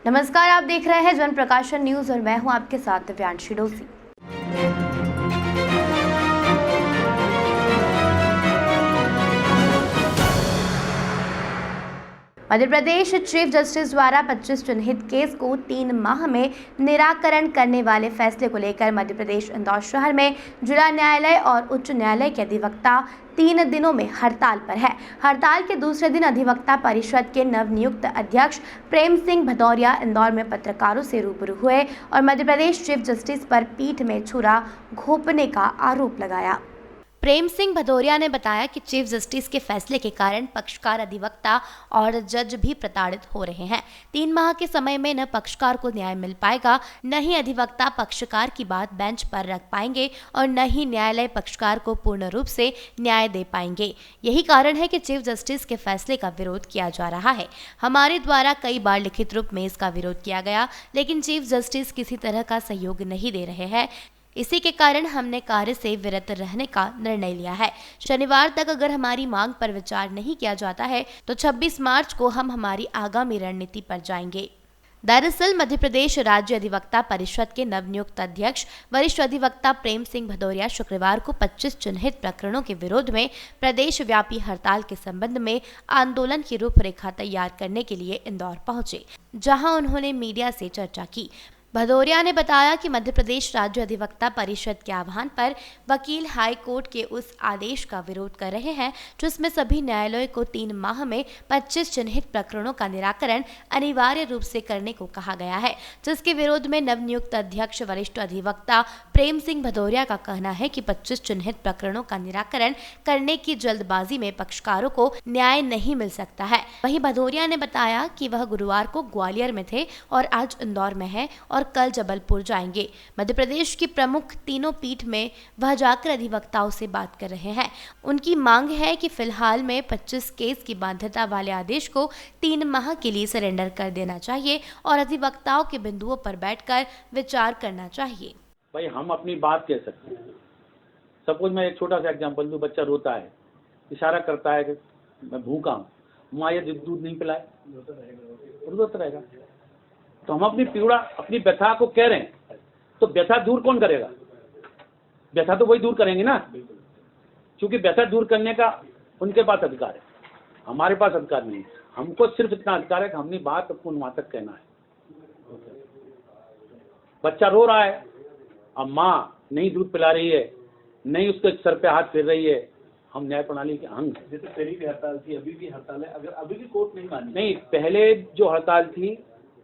नमस्कार, आप देख रहे हैं जन प्रकाशन न्यूज और मैं हूं आपके साथ दिव्यांशी डोसी। मध्य प्रदेश चीफ जस्टिस द्वारा 25 जनहित केस को 3 माह में निराकरण करने वाले फैसले को लेकर मध्य प्रदेश इंदौर शहर में जिला न्यायालय और उच्च न्यायालय के अधिवक्ता 3 दिनों में हड़ताल पर है। हड़ताल के दूसरे दिन अधिवक्ता परिषद के नवनियुक्त अध्यक्ष प्रेम सिंह भदौरिया इंदौर में पत्रकारों से रूबरू हुए और मध्य प्रदेश चीफ जस्टिस पर पीठ में छुरा घोंपने का आरोप लगाया। प्रेम सिंह भदौरिया ने बताया कि चीफ जस्टिस के फैसले के कारण पक्षकार, अधिवक्ता और जज भी प्रताड़ित हो रहे हैं। 3 माह के समय में न पक्षकार को न्याय मिल पाएगा, न ही अधिवक्ता पक्षकार की बात बेंच पर रख पाएंगे और न ही न्यायालय पक्षकार को पूर्ण रूप से न्याय दे पाएंगे। यही कारण है कि चीफ जस्टिस के फैसले का विरोध किया जा रहा है। हमारे द्वारा कई बार लिखित रूप में इसका विरोध किया गया, लेकिन चीफ जस्टिस किसी तरह का सहयोग नहीं दे रहे हैं। इसी के कारण हमने कार्य से विरत रहने का निर्णय लिया है। शनिवार तक अगर हमारी मांग पर विचार नहीं किया जाता है तो 26 मार्च को हम हमारी आगामी रणनीति पर जाएंगे। दरअसल मध्य प्रदेश राज्य अधिवक्ता परिषद के नवनियुक्त अध्यक्ष वरिष्ठ अधिवक्ता प्रेम सिंह भदौरिया शुक्रवार को 25 चिन्हित प्रकरणों के विरोध में प्रदेश व्यापी हड़ताल के संबंध में आंदोलन की रूपरेखा तैयार करने के लिए इंदौर पहुंचे, जहां उन्होंने मीडिया से चर्चा की। भदौरिया ने बताया कि मध्य प्रदेश राज्य अधिवक्ता परिषद के आह्वान पर वकील हाई कोर्ट के उस आदेश का विरोध कर रहे हैं जिसमें सभी न्यायालयों को 3 माह में 25 चिन्हित प्रकरणों का निराकरण अनिवार्य रूप से करने को कहा गया है, जिसके विरोध में नवनियुक्त अध्यक्ष वरिष्ठ अधिवक्ता प्रेम सिंह भदौरिया का कहना है कि 25 चिन्हित प्रकरणों का निराकरण करने की जल्दबाजी में पक्षकारों को न्याय नहीं मिल सकता है। वहीं भदौरिया ने बताया कि वह गुरुवार को ग्वालियर में थे और आज इंदौर में है और कल जबलपुर जाएंगे। मध्य प्रदेश की प्रमुख तीनों पीठ में वह जाकर अधिवक्ताओं से बात कर रहे हैं। उनकी मांग है कि फिलहाल में 25 केस की बाध्यता वाले आदेश को 3 माह के लिए सरेंडर कर देना चाहिए और अधिवक्ताओं के बिंदुओं पर बैठकर विचार करना चाहिए। भाई हम अपनी बात कह सकते हैं। सपोज मैं एक छोटा सा एग्जांपल दूं, बच्चा रोता है, इशारा करता है कि मैं भूखा हूँ, माँ ये दूध नहीं पिलाए, रोता रहेगा। तो हम अपनी पीड़ा, अपनी व्यथा को कह रहे हैं, तो व्यथा दूर कौन करेगा? व्यथा तो वही दूर करेंगे ना, क्योंकि व्यथा दूर करने का उनके पास अधिकार है, हमारे पास अधिकार नहीं है। हमको सिर्फ इतना अधिकार है कि हमने बात अपनी वहां तक कहना है। बच्चा रो रहा है, अब माँ नहीं दूध पिला रही है, नहीं उसके सर पे हाथ फेर रही है, हम न्याय प्रणाली के अंग। जैसे पहले भी हड़ताल थी, अभी भी हड़ताल है, अगर अभी भी कोर्ट नहीं मानी। नहीं, पहले जो हड़ताल थी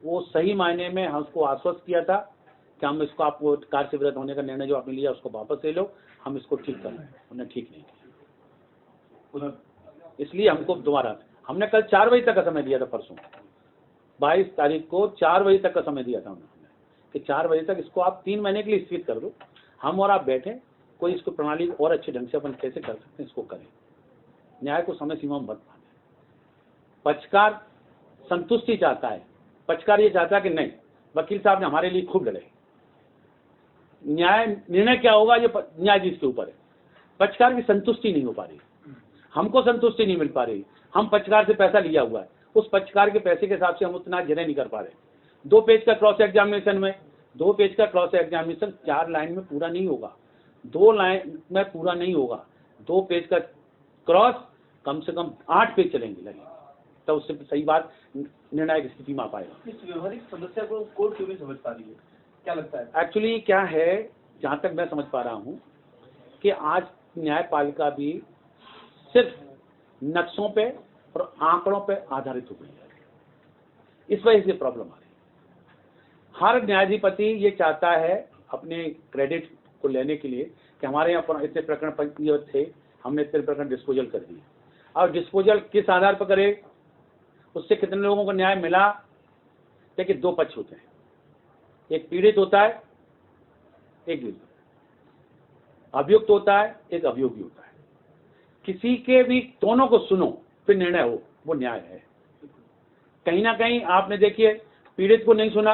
वो सही मायने में हमको आश्वस्त किया था कि हम इसको, आपको कार्य से विरत होने का निर्णय जो आपने लिया उसको वापस ले लो, हम इसको ठीक कर लें। उन्हें ठीक नहीं किया, इसलिए हमको दोबारा हमने कल 4 बजे तक का समय दिया था, परसों 22 तारीख को 4 बजे तक का समय दिया था उन्होंने कि 4 बजे तक इसको आप 3 महीने के लिए स्थगित कर दो, हम और आप बैठे कोई इसको प्रणाली और अच्छे ढंग से अपन कैसे कर सकते हैं इसको करें। न्याय को समय सीमा में मत माने। पक्षकार संतुष्टि चाहता है, पक्षकार ये चाहता है कि नहीं, वकील साहब ने हमारे लिए खूब लड़े, न्याय निर्णय क्या होगा ये न्यायाधीश के ऊपर है। पक्षकार की संतुष्टि नहीं हो पा रही, हमको संतुष्टि नहीं मिल पा रही। हम पक्षकार से पैसा लिया हुआ है, उस पक्षकार के पैसे के हिसाब से हम उतना निर्णय नहीं कर पा रहे। 2 पेज का क्रॉस एग्जामिनेशन में 2 पेज का क्रॉस एग्जामिनेशन 4 लाइन में पूरा नहीं होगा, 2 लाइन में पूरा नहीं होगा। 2 पेज का क्रॉस कम से कम 8 पेज चलेंगे लगेंगे, तो उससे सही बात निर्णायक स्थिति में आ पाएगा। इस व्यवहारिक समस्या को कोर्ट क्यों नहीं समझ पा रही है, क्या लगता है? एक्चुअली क्या है, जहाँ तक मैं समझ पा रहा हूँ कि आज न्यायपालिका भी सिर्फ नक्शों पे और आंकड़ों पे आधारित हो गई है, इस वजह से प्रॉब्लम आ रही है। हर न्यायाधिपति ये चाहता है अपने क्रेडिट को लेने के लिए कि हमारे यहाँ पर इतने प्रकरण थे, हमने इतने प्रकरण डिस्पोजल कर दिए। और डिस्पोजल किस आधार पर करे, उससे कितने लोगों को न्याय मिला? देखिए 2 पक्ष होते हैं, एक पीड़ित होता है, एक अभियुक्त होता है, एक अभियोगी होता है। किसी के भी दोनों को सुनो फिर निर्णय हो, वो न्याय है। कहीं ना कहीं आपने देखिए पीड़ित को नहीं सुना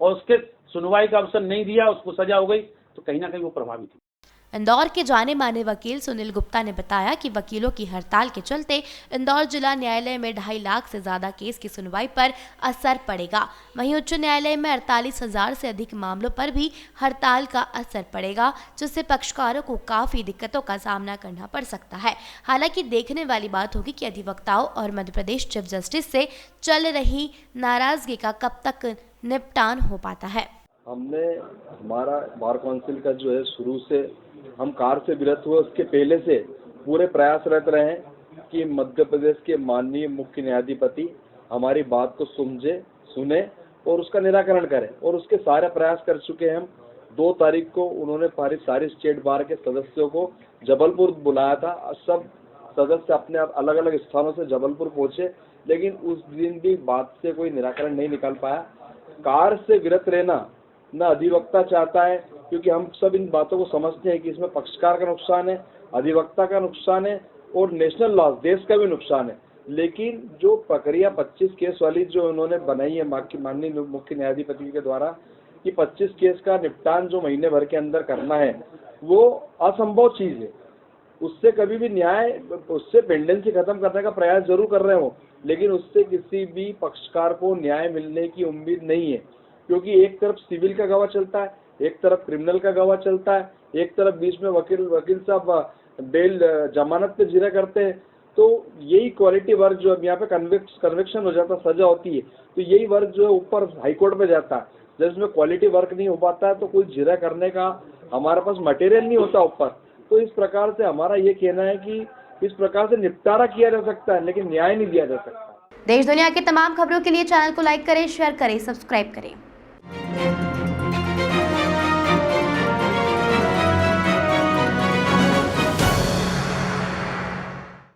और उसके सुनवाई का अवसर नहीं दिया, उसको सजा हो गई, तो कहीं ना कहीं वो प्रभावित हुई। इंदौर के जाने माने वकील सुनील गुप्ता ने बताया कि वकीलों की हड़ताल के चलते इंदौर जिला न्यायालय में 2.5 लाख से ज्यादा केस की सुनवाई पर असर पड़ेगा। वहीं उच्च न्यायालय में 48,000 से अधिक मामलों पर भी हड़ताल का असर पड़ेगा, जिससे पक्षकारों को काफी दिक्कतों का सामना करना पड़ सकता है। हालांकि देखने वाली बात होगी कि अधिवक्ताओं और मध्य प्रदेश चीफ जस्टिस से चल रही नाराजगी का कब तक निपटान हो पाता है। हमने हमारा बार काउंसिल का जो है शुरू से हम कार से विरत हुए, उसके पहले से पूरे प्रयासरत रहे हैं कि मध्य प्रदेश के माननीय मुख्य न्यायाधिपति हमारी बात को सुने और उसका निराकरण करें, और उसके सारे प्रयास कर चुके हैं हम। 2 तारीख को उन्होंने सारी स्टेट बार के सदस्यों को जबलपुर बुलाया था। सब सदस्य अपने अलग अलग स्थानों से जबलपुर पहुंचे, लेकिन उस दिन भी बात से कोई निराकरण नहीं निकल पाया। कार से विरत रहना न अधिवक्ता चाहता है, क्योंकि हम सब इन बातों को समझते हैं कि इसमें पक्षकार का नुकसान है, अधिवक्ता का नुकसान है और नेशनल लॉ देश का भी नुकसान है। लेकिन जो प्रक्रिया 25 केस वाली जो उन्होंने बनाई है माननीय मुख्य न्यायाधिपति के द्वारा कि 25 केस का निपटान जो महीने भर के अंदर करना है, वो असंभव चीज़ है। उससे कभी भी उससे पेंडेंसी खत्म करने का प्रयास जरूर कर रहे हो, लेकिन उससे किसी भी पक्षकार को न्याय मिलने की उम्मीद नहीं है, क्योंकि एक तरफ सिविल का गवाह चलता है, एक तरफ क्रिमिनल का गवाह चलता है, एक तरफ बीच में वकील साहब बेल जमानत पे जिरा करते हैं। तो यही क्वालिटी वर्क जो यहाँ पे कन्विक्शन हो जाता, सजा होती है, तो यही वर्क जो है ऊपर हाईकोर्ट में जाता है। जब इसमें क्वालिटी वर्क नहीं हो पाता है तो कोई जिरा करने का हमारे पास मटेरियल नहीं होता ऊपर। तो इस प्रकार से हमारा ये कहना है कि इस प्रकार से निपटारा किया जा सकता है, लेकिन न्याय नहीं दिया जा सकता। देश दुनिया की तमाम खबरों के लिए चैनल को लाइक करें, शेयर करें, सब्सक्राइब करें।